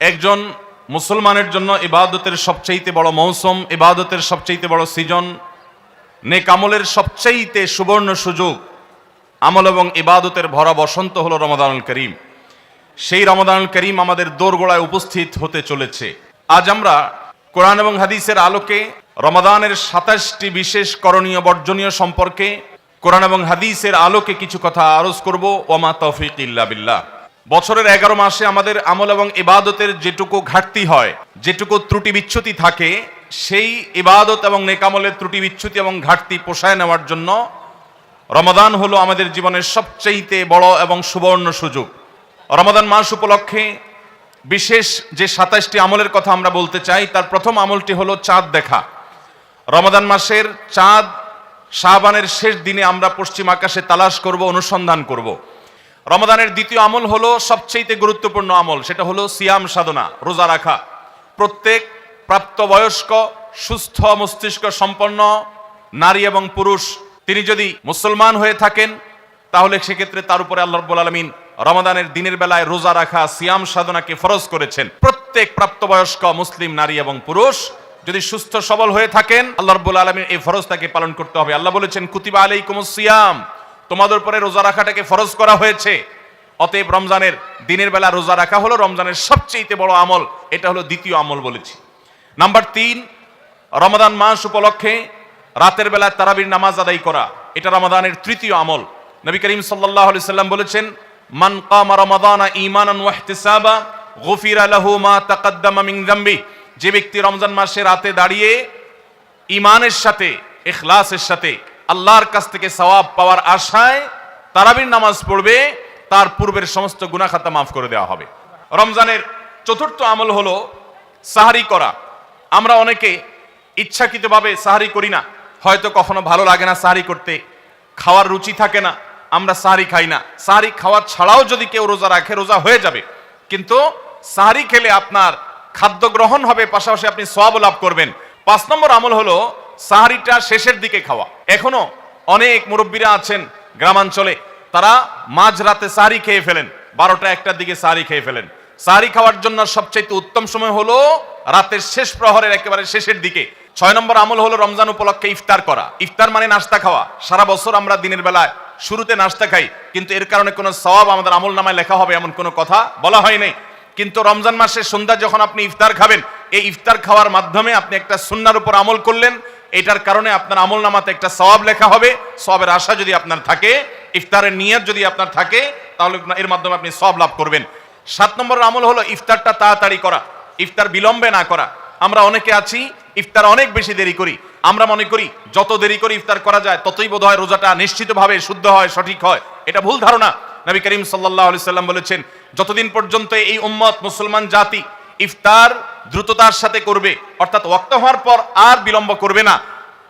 একজন মুসলমানের জন্য ইবাদতের সবচাইতে বড় মৌসুম, ইবাদতের সবচাইতে বড় সিজন, নেক আমলের সবচাইতে সুবর্ণ সুযোগ, আমল এবং ইবাদতের ভরা বসন্ত হলো রমাদানুল করিম। সেই রমাদানুল করিম আমাদের দোরগোড়ায় উপস্থিত হতে চলেছে। আজ আমরা কোরআন এবং হাদিসের আলোকে রমাদানের ২৭টি বিশেষ করণীয় বর্জনীয় সম্পর্কে কোরআন এবং হাদিসের আলোকে কিছু কথা আরজ করব। ওমা তৌফিক ইল্লা বিল্লাহ। বছরের ১১ মাসে আমাদের আমল এবং ইবাদতের যেটুকু ঘাটতি হয়, যেটুকু ত্রুটি বিচ্যুতি থাকে, সেই ইবাদত এবং নেকামলের ত্রুটি বিচ্যুতি এবং ঘাটতি পোষায় নেওয়ার জন্য রমাদান হলো আমাদের জীবনের সবচেয়ে বড় এবং সুবর্ণ সুযোগ। রমাদান মাস উপলক্ষে বিশেষ যে ২৭টি আমলের কথা আমরা বলতে চাই, তার প্রথম আমলটি হলো চাঁদ দেখা। রমাদান মাসের চাঁদ শাবানের শেষ দিনে আমরা পশ্চিম আকাশে তালাশ করব, অনুসন্ধান করব। রমাদানের দ্বিতীয় আমল হলো সবচেয়ে গুরুত্বপূর্ণ আমল, সেটা হলো সিয়াম সাধনা, রোজা রাখা। প্রত্যেক প্রাপ্তবয়স্ক সুস্থ মস্তিষ্ক সম্পন্ন নারী এবং পুরুষ তিনি যদি মুসলমান হয়ে থাকেন, তাহলে সেক্ষেত্রে তার উপরে আল্লাহ রাব্বুল আলামিন রমাদানের দিনের বেলায় রোজা রাখা, সিয়াম সাধনাকে ফরজ করেছেন। প্রত্যেক প্রাপ্তবয়স্ক মুসলিম নারী এবং পুরুষ যদি সুস্থ সবল হয়ে থাকেন, আল্লাহ রাব্বুল আলামিন এই ফরজটাকে পালন করতে হবে। আল্লাহ বলেছেন, কুতিবা আলাইকুমুস সিয়াম, তোমাদের উপরে রোজা রাখাটাকে ফরজ করা হয়েছে। অতএব রমজানের দিনের বেলা রোজা রাখা হলো রমজানের সবচেয়ে বড় আমল। এটা হলো দ্বিতীয় আমল বলেছি। নাম্বার ৩, রমাদান মাস উপলক্ষে রাতের বেলা তারাবির নামাজ আদায় করা, এটা রমাদানের তৃতীয় আমল। নবী করিম সাল্লাল্লাহু আলাইহি সাল্লাম বলেছেন, মান কামা রমাদানা ঈমানান ওয়া ইহতিসাবা গুফিরা লাহু মা তাকাদ্দামা মিন যামবি। যে ব্যক্তি রমজান মাসে রাতে দাঁড়িয়ে ঈমানের সাথে, ইখলাসের সাথে আল্লাহর কাছ থেকে সওয়াব পাওয়ার আশায় তারাবির নামাজ পড়বে, তার পূর্বের সমস্ত গুনাহ খাতা মাফ করে দেওয়া হবে। রমজানের চতুর্থ আমল হলো সাহারি করা। আমরা অনেকে ইচ্ছাকৃতভাবে সাহারি করি না, হয়তো কখনো ভালো লাগে না সাহারি করতে, খাওয়ার রুচি থাকে না, আমরা সাহারি খাই না। সাহারি খাওয়া ছাড়াও যদি কেউ রোজা রাখে, রোজা হয়ে যাবে, কিন্তু সাহারি খেলে আপনার খাদ্য গ্রহণ হবে, পাশাপাশি আপনি সওয়াব লাভ করবেন। ৫ নম্বর আমল হলো সাহারিটা শেষের দিকে খাওয়া। এখনো অনেক মুরব্বীরা আছেন গ্রামাঞ্চলে, তারা মাঝরাতে সাহারি খেয়ে ফেলেন, ১২টা ১টার দিকে সাহারি খেয়ে ফেলেন। সাহারি খাওয়ার জন্য সবচেয়ে উত্তম সময় হলো রাতের শেষ প্রহরের একেবারে শেষের দিকে। ৬ নম্বর আমল হলো রমজান উপলক্ষে ইফতার করা। ইফতার মানে নাস্তা খাওয়া। সারা বছর আমরা দিনের বেলায় শুরুতে নাস্তা খাই, কিন্তু এর কারণে কোনো সওয়াব আমাদের আমল নামায় লেখা হবে এমন কোনো কথা বলা হয় নাই। কিন্তু রমজান মাসের সন্ধ্যা যখন আপনি ইফতার খাবেন, এই ইফতার খাওয়ার মাধ্যমে আপনি একটা সুন্নাহর উপর আমল করলেন, এটার কারণে আপনার আমল নামাতে একটা সওয়াব লেখা হবে। সওয়াবের আশা যদি আপনার থাকে, ইফতারের নিয়ত যদি আপনার থাকে, তাহলে এর মাধ্যমে আপনি সওয়াব লাভ করবেন। ৭ নম্বর আমল হলো ইফতারটা তাড়াতাড়ি করা, ইফতার বিলম্বে না করা। আমরা অনেকে আছি ইফতার অনেক বেশি দেরি করি। আমরা মনে করি যত দেরি করে ইফতার করা যায় ততই বোধহয় রোজাটা নিশ্চিতভাবে শুদ্ধ হয়, সঠিক হয়। এটা ভুল ধারণা। নবী করিম সাল্লাল্লাহু আলাইহি সাল্লাম বলেছেন, যতদিন পর্যন্ত এই উম্মত মুসলমান জাতি ইফতার দ্রুততার সাথে করবে, অর্থাৎ ওয়াক্ত হওয়ার পর আর বিলম্ব করবে না,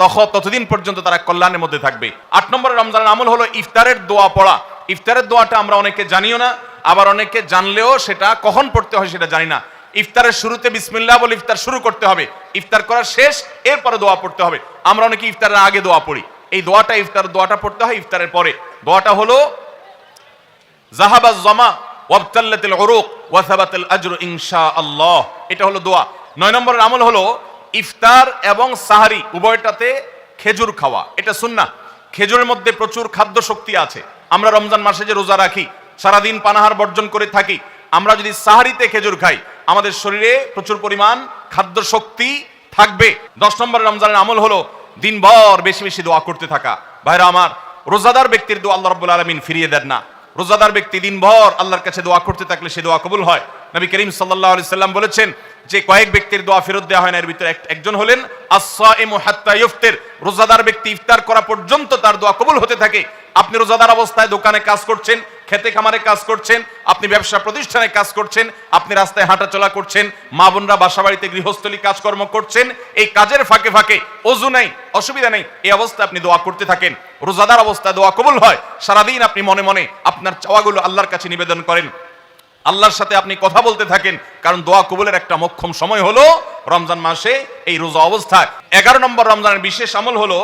ততদিন পর্যন্ত তারা কল্যাণের মধ্যে থাকবে। ৮ নম্বর রমজানের আমল হলো ইফতারের দোয়া পড়া। ইফতারের দোয়াটা আমরা অনেকে জানিও না, আবার অনেকে জানলেও সেটা কখন পড়তে হয় সেটা জানি না। ইফতারের শুরুতে বিসমিল্লাহ বলে ইফতার শুরু করতে হবে, ইফতার করা শেষ, এরপরে দোয়া পড়তে হবে। আমরা অনেকে ইফতারের আগে দোয়া পড়ি, এই দোয়াটা ইফতার দোয়াটা পড়তে হয় ইফতারের পরে। দোয়াটা হলো জাহাবাজ জামা ওয়াবতাল্লাতিল উরুক ওয়া সাবাতাল আজরু ইনশাআল্লাহ, এটা হলো দোয়া। ৯ নম্বরের আমল হলো ইফতার এবং সাহারি উভয়টাতে খেজুর খাওয়া, এটা সুন্নাহ। খেজুরের মধ্যে প্রচুর খাদ্য শক্তি আছে। আমরা রমজান মাসে যে রোজা রাখি, সারাদিন পানাহার বর্জন করে থাকি, আমরা যদি সাহারিতে খেজুর খাই, আমাদের শরীরে প্রচুর পরিমাণ খাদ্য শক্তি থাকবে। ১০ নম্বরের রমজানের আমল হলো দিনভর বেশি বেশি দোয়া করতে থাকা। ভাইরা আমার, রোজাদার ব্যক্তির দোয়া আল্লাহ রাব্বুল আলামিন ফিরিয়ে দেন না। রোজাদার ব্যক্তি দিনভর আল্লাহর কাছে দোয়া করতে থাকলে সে দোয়া কবুল হয়। নবী করিম সাল্লাল্লাহু আলাইহি সাল্লাম বলেছেন যে কয়েক ব্যক্তির দোয়া ফেরত দেওয়া হয় না, এর ভিতরে একজন হলেন আস-সাইমু হাত্তা ইফতির, রোজাদার ব্যক্তি ইফতার করা পর্যন্ত তার দোয়া কবুল হতে থাকে। আপনি রোজাদার অবস্থায় দোকানে কাজ করছেন, খেতে খামারে কাজ করছেন, আপনি ব্যবসা প্রতিষ্ঠানে কাজ করছেন, আপনি রাস্তায় হাঁটাচলা করছেন, মা বোনরা বাসা বাড়িতে গৃহস্থলী কাজকর্ম করছেন, এই কাজের ফাঁকে ফাঁকে ওযু নেই, অসুবিধা নেই, এই অবস্থায় আপনি দোয়া করতে থাকেন, রোজাদার অবস্থায় দোয়া কবুল হয়। সারাদিন আপনি মনে মনে আপনার চাওয়াগুলো আল্লাহর কাছে নিবেদন করেন, আল্লাহর সাথে আপনি কথা বলতে থাকেন, কারণ দোয়া কবুলের একটা মোক্ষম সময় হলো রমজান মাসে এই রোজা অবস্থায়। ১১ নম্বর রমজানের বিশেষ আমল হলো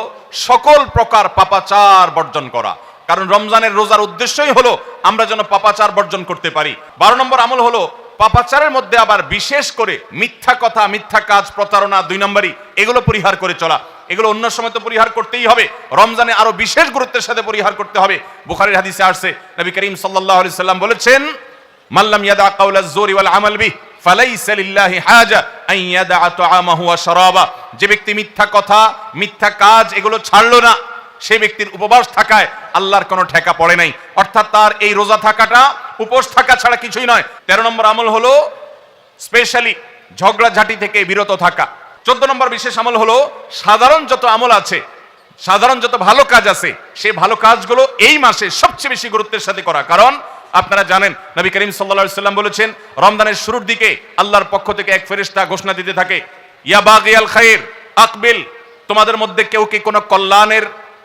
সকল প্রকার পাপাচার বর্জন করা, কারণ রমজানের রোজার উদ্দেশ্যই হলো আমরা যেন পাপাচার বর্জন করতে পারি। ১২ নম্বর আমল হলো পাপাচারের মধ্যে আবার বিশেষ করে মিথ্যা কথা, মিথ্যা কাজ, প্রতারণা 2 নম্বরই, এগুলো পরিহার করে চলা। এগুলো অন্য সময় তো পরিহার করতেই হবে, রমজানে আরো বিশেষ গুরুত্বের সাথে পরিহার করতে হবে। বুখারীর হাদিসে আসছে, নবী করিম সাল্লাল্লাহু আলাইহি সাল্লাম বলেছেন, মাল্লাম ইয়াদা কাওলাজ জুরি ওয়াল আমাল বিহি ফালাইসা লিল্লাহি হাজা আন ইয়াদা তাআমাহু ওয়া শারাবা। যে ব্যক্তি মিথ্যা কথা, মিথ্যা কাজ এগুলো ছাড়লো না, সেই ব্যক্তির উপবাস থাকায় আল্লাহর কোনো ঠেকা পড়ে নাই। অর্থাৎ তার এই রোজা থাকাটা উপোস থাকা ছাড়া কিছুই নয়। 13 নম্বর আমল হলো স্পেশালি ঝগড়াঝাটি থেকে বিরত থাকা। 14 নম্বর বিশেষ আমল হলো সাধারণ যত আমল আছে, সাধারণ যত ভালো কাজ আছে, সেই ভালো কাজগুলো এই মাসে সবচেয়ে বেশি গুরুত্বের সাথে করা। কারণ আপনারা জানেন, নবী করিম সাল্লাল্লাহু আলাইহি সাল্লাম বলেছেন, রমজানের শুরুর দিকে আল্লাহর পক্ষ থেকে এক ফেরেশতা ঘোষণা দিতে থাকে, ইয়া বাগিয়াল খায়র আকবিল। তোমাদের মধ্যে কেউ কি কোনো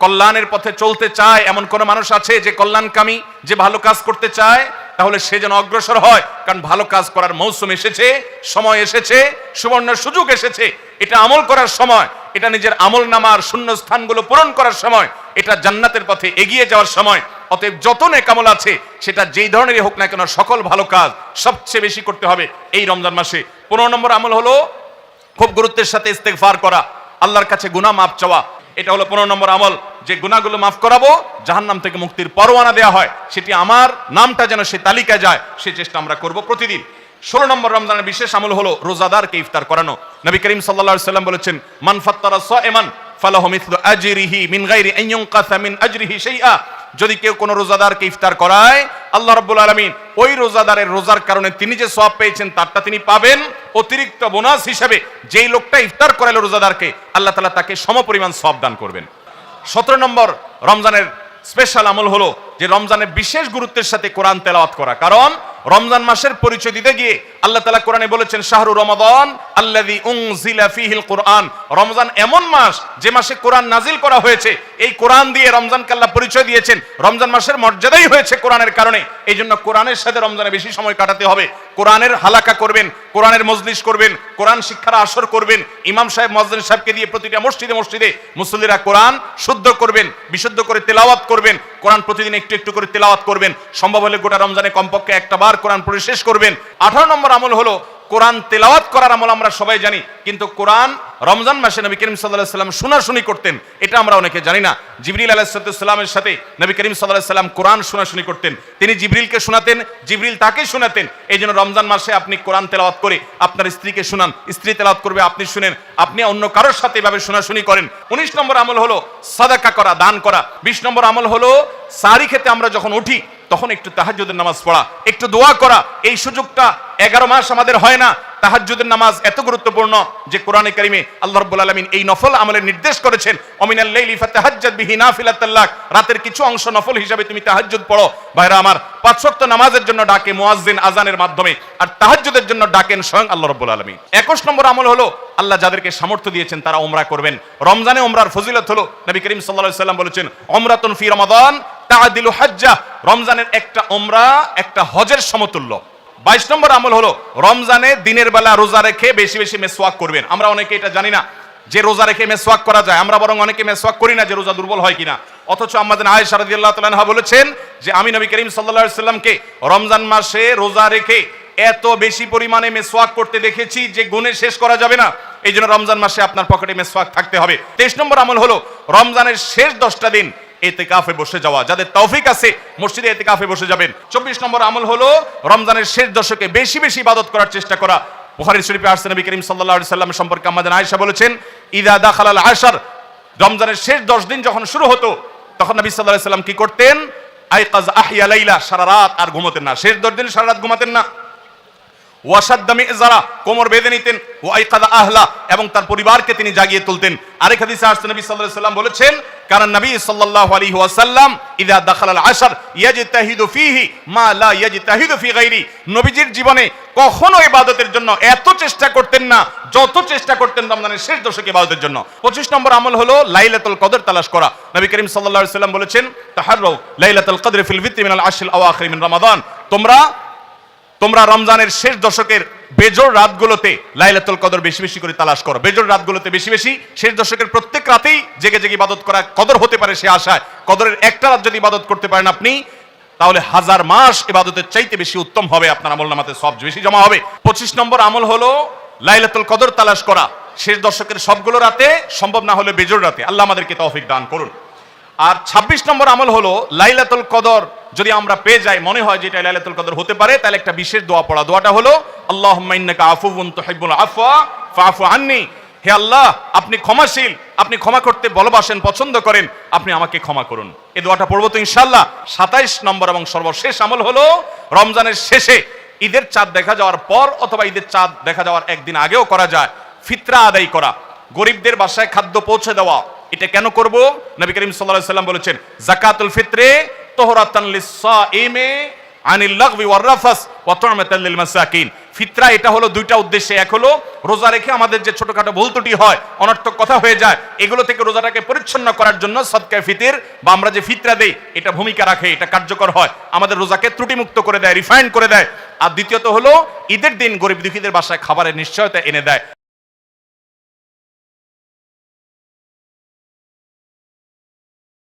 কল্যাণের পথে চলতে চায়, এমন কোন মানুষ আছে যে কল্যাণকামী, যে ভালো কাজ করতে চায়, তাহলে সে যেন অগ্রসর হয়। কারণ ভালো কাজ করার মৌসুম এসেছে, সময় এসেছে, সুবর্ণ সুযোগ এসেছে। এটা আমল করার সময়, এটা নিজের আমল নামার শূন্য স্থানগুলো পূরণ করার সময়, এটা জান্নাতের পথে এগিয়ে যাওয়ার সময়। অতএব যত নেক আমল আছে, সেটা যেই ধরনেরই হোক না কেন, সকল ভালো কাজ সবচেয়ে বেশি করতে হবে এই রমজান মাসে। 15 নম্বর আমল হলো খুব গুরুত্বের সাথে ইস্তেগফার করা, আল্লাহর কাছে গুনাহ মাফ চাওয়া। এটা হলো 15 নম্বর আমল, যে গুনাহগুলো মাফ করাবো, জাহান্নাম থেকে মুক্তির পরোয়ানা দেওয়া হয়, সেটি আমার নামটা যেন সেই তালিকায় যায়, সেই চেষ্টা আমরা করব প্রতিদিন। 16 নম্বর রমজানের বিশেষ আমল হলো রোজাদারকে ইফতার করানো। নবী করিম সাল্লাল্লাহু আলাইহি সাল্লাম বলেছেন, মান ফাত্তারা সাইমান ফালাহু মিথলু আজরিহি মিন গায়রি আন ইউনকাসা মিন আজরিহি শাইআ। যদি কেউ কোনো রোজাদারকে ইফতার করায়, আল্লাহ রাব্বুল আলামিন ওই রোজাদারের রোজার কারণে তিনি যে সওয়াব পেয়েছেন তারটা তিনি পাবেন, অতিরিক্ত বোনাস হিসেবে যেই লোকটা ইফতার করালো রোজাদারকে, আল্লাহ তাআলা তাকে সমপরিমাণ সওয়াব দান করবেন। 17 নম্বর রমজানের স্পেশাল আমল হলো যে রমজানের বিশেষ গুরুত্বের সাথে কোরআন তেলাওয়াত করা। কারণ রমজান মাসের পরিচয় দিতে গিয়ে আল্লাহ তাআলা কোরআনে বলেছেন, শাহরু রমাদান আল্লাযী উনজিলা ফীহিল কুরআন। রমজান এমন মাস যে মাসে কোরআন নাজিল করা হয়েছে। এই কোরআন দিয়ে রমজানকে আল্লাহ পরিচয় দিয়েছেন। রমজান মাসের মর্যাদাই হয়েছে কোরআনের কারণে। এই জন্য কোরআনের সাথে রমজানে বেশি সময় কাটাতে হবে। কোরআনের হালাকা করবেন, কোরআনের মজলিস করবেন, কোরআন শিক্ষার আসর করবেন। ইমাম সাহেব, মুয়াজ্জিন সাহেবকে দিয়ে প্রতিটা মসজিদে মসজিদে মুসল্লিরা কোরআন শুদ্ধ করবেন, বিশুদ্ধ করে তেলাওয়াত করবেন। কোরআন প্রতিদিন একটু একটু করে তেলাওয়াত করবেন। সম্ভব হলে গোটা রমজানে কমপক্ষে একটা বার কোরআন পড়ে শেষ করবেন। 18 নম্বর আমল হলো কোরআন তেলাওয়াত করার আমল। আমরা সবাই জানি, কিন্তু কোরআন রমজান মাসে নবী করিম সাল্লাল্লাহু আলাইহি সাল্লাম শোনাশুনি করতেন, এটা আমরা অনেকে জানি না। জিবরিল আলাইহিস সালামের সাথে নবী করিম সাল্লাল্লাহু আলাইহি সাল্লাম কোরআন শোনাশুনি করতেন। তিনি জিবরিলকে শোনাতেন, জিবরিল তাকে শোনাতেন। এই জন্য রমজান মাসে আপনি কোরআন তেলাওয়াত করে আপনার স্ত্রীকে শোনান, স্ত্রী তেলাওয়াত করবে, আপনি শুনেন, আপনি অন্য কারোর সাথে এভাবে শোনাশুনি করেন। 19 নম্বর আমল হলো সাদাকা করা, দান করা। 20 নম্বর আমল হলো সাহরি খেতে আমরা যখন উঠি তখন একটু তাহাজ্জুদের নামাজ পড়া, একটু দোয়া করা। এই সুযোগটা 11 মাস আমাদের হয় না। তাহাজ্জুদের নামাজ এত গুরুত্বপূর্ণ যে কোরআনে কারিমে আল্লাহ রাব্বুল আলামিন এই নফল আমলের নির্দেশ করেছেন, অমিনাল লাইলি ফাতাহাজ্জাদ বিহি নাফিলাতাল লাক। রাতের কিছু অংশ নফল হিসাবে তুমি তাহাজ্জুদ পড়ো। ভাইরা আমার, 5 ওয়াক্ত নামাজের জন্য ডাকে মুয়াজ্জিন আযানের মাধ্যমে, আর তাহাজ্জুদের জন্য ডাকেন স্বয়ং আল্লাহ রাব্বুল আলামিন। 21 নম্বর আমল হলো আল্লাহ যাদেরকে সামর্থ্য দিয়েছেন তারা উমরা করবেন। রমজানে উমরার ফজিলত হলো, নবী করিম সাল্লাল্লাহু আলাইহি সাল্লাম বলেছেন, উমরাতুন ফি রমাদান তাআদিলু হাজ্জা। রমজানের একটা উমরা একটা হজের সমতুল্য। 22 নম্বর আমল হলো রমজানে দিনের বেলা রোজা রেখে বেশি বেশি মেসওয়াক করবেন। আমরা অনেকে এটা জানি না যে রোজা রেখে মেসওয়াক করা যায়। আমরা বরং অনেকে মেসওয়াক করি না যে রোজা দুর্বল হয় কিনা। অথচ আম্মাজান আয়েশা রাদিয়াল্লাহু তাআলা আনহা বলেছেন যে আমি নবী করিম সাল্লাল্লাহু আলাইহি সাল্লামকে রমজান মাসে রোজা রেখে এত বেশি পরিমাণে মেসওয়াক করতে দেখেছি যে গুণে শেষ করা যাবে না। এই জন্য রমজান মাসে আপনার পকেটে মেসওয়াক থাকতে হবে। 23 নম্বর আমল হলো রমজানের শেষ 10টা দিন ইতিকাফে বসে যাওয়া। যাদের তৌফিক আছে মসজিদে ইতিকাফে বসে যাবেন। 24 নম্বর আমল হলো রমজানের শেষ দশকে বেশি বেশি ইবাদত করার চেষ্টা করা। বুখারী শরীফে আসছে, নবী করিম সাল্লাল্লাহু আলাইহি সাল্লাম সম্পর্কে আম্মাজান আয়েশা বলেছেন, ইদা দাখালাল আশর, রমজানের শেষ 10 দিন যখন শুরু হতো তখন নবী সাল্লাল্লাহু আলাইহি সাল্লাম কি করতেন? আইকাজ আহইয়া লাইলা, সারা রাত আর ঘুমাতেন না। শেষ 10 দিন সারা রাত ঘুমাতেন না। ওয়াসাদ্দা মিযরা, কোমর বেঁধে নিতেন। ওয়াইকাদা আহলা, এবং তার পরিবারকে তিনি জাগিয়ে তুলতেন। আরেক হাদিসে আসছে, নবী সাল্লাল্লাহু আলাইহি সাল্লাম বলেছেন, কারণ নবী সাল্লাল্লাহু আলাইহি ওয়াসাল্লাম ইযা দাখালাল আশর ইয়াজতাহিদু ফীহি মা লা ইয়াজতাহিদু ফী গায়রি। নবীজির জীবনে কখনো ইবাদতের জন্য এত চেষ্টা করতেন না যত চেষ্টা করতেন রমজানের শেষ দশকে ইবাদতের জন্য। 25 নম্বর আমল হলো লাইলাতুল কদর তালাশ করা। নবী করিম সাল্লাল্লাহু আলাইহি সাল্লাম বলেছেন, তাহাররু লাইলাতুল কদর ফিল ভিতরি মিনাল আশরিল আওয়াখির মিন রমাদান। তোমরা রমজানের শেষ দশকের বেজোড় রাতগুলোতে লাইলাতুল কদর বেশি বেশি করে তালাশ করো। বেজোড় রাতগুলোতে বেশি বেশি, শেষ দশকের প্রত্যেক রাতেই জেগে জেগে ইবাদত করা কদর হতে পারে সে আশায়। কদরের একটা রাত যদি ইবাদত করতে পারেন আপনি, তাহলে 1000 মাস ইবাদতের চাইতে বেশি উত্তম হবে, আপনার আমলনামাতে সওয়াব বেশি জমা হবে। 25 নম্বর আমল হলো লাইলাতুল কদর তালাশ করা, শেষ দশকের সবগুলো রাতে, সম্ভব না হলে বেজোড় রাতে। আল্লাহ আমাদেরকে তৌফিক দান করুন। আর 26 নম্বর আমল হলো লাইলাতুল কদর যদি আমরা পেয়ে যাই, মনে হয় যে এটা লাইলাতুল কদর হতে পারে, তাহলে একটা বিশেষ দোয়া পড়া। দোয়াটা হলো আল্লাহুম্মা ইন্নাকা আফুউন তুহিব্বুল আফওয়া ফাআফু আন্নি। হে আল্লাহ, আপনি ক্ষমাশীল, আপনি ক্ষমা করতে ভালোবাসেন, পছন্দ করেন, আপনি আমাকে ক্ষমা করুন। এই দোয়াটা পড়বো তো ইনশাআল্লাহ। 27 নম্বর এবং সর্বশেষ আমল হলো রমজানের শেষে, ঈদের চাঁদ দেখা যাওয়ার পর অথবা ঈদের চাঁদ দেখা যাওয়ার একদিন আগেও করা যায়, ফিতরা আদায় করা, গরিবদের বাসায় খাদ্য পৌঁছে দেওয়া। এটা কেন করব? নবী করিম সাল্লাল্লাহু আলাইহি সাল্লাম বলেছেন, যাকাতুল ফিত্রে তুহরাতান লিস-সাইমি আনিল লাগবি ওয়ার রাফাস ওয়া তু'মাতাল লিল মাসাকিন। ফিতরা এটা হলো দুইটা উদ্দেশ্যে। এক হলো রোজা রেখে আমাদের যে ছোটখাটো ভুল ত্রুটি হয়, অনর্থক কথা হয়ে যায়, এগুলো থেকে রোজাটাকে পরিচ্ছন্ন করার জন্য সদকায়ে ফিতর বা আমরা যে ফিতরা দেই এটা ভূমিকা রাখে, এটা কার্যকর হয়, আমাদের রোজাকে ত্রুটিমুক্ত করে দেয়, রিফাইন করে দেয়। আর দ্বিতীয়ত হলো ঈদের দিন গরিব দুঃখীদের বাসায় খাবারের নিশ্চয়তা এনে দেয়।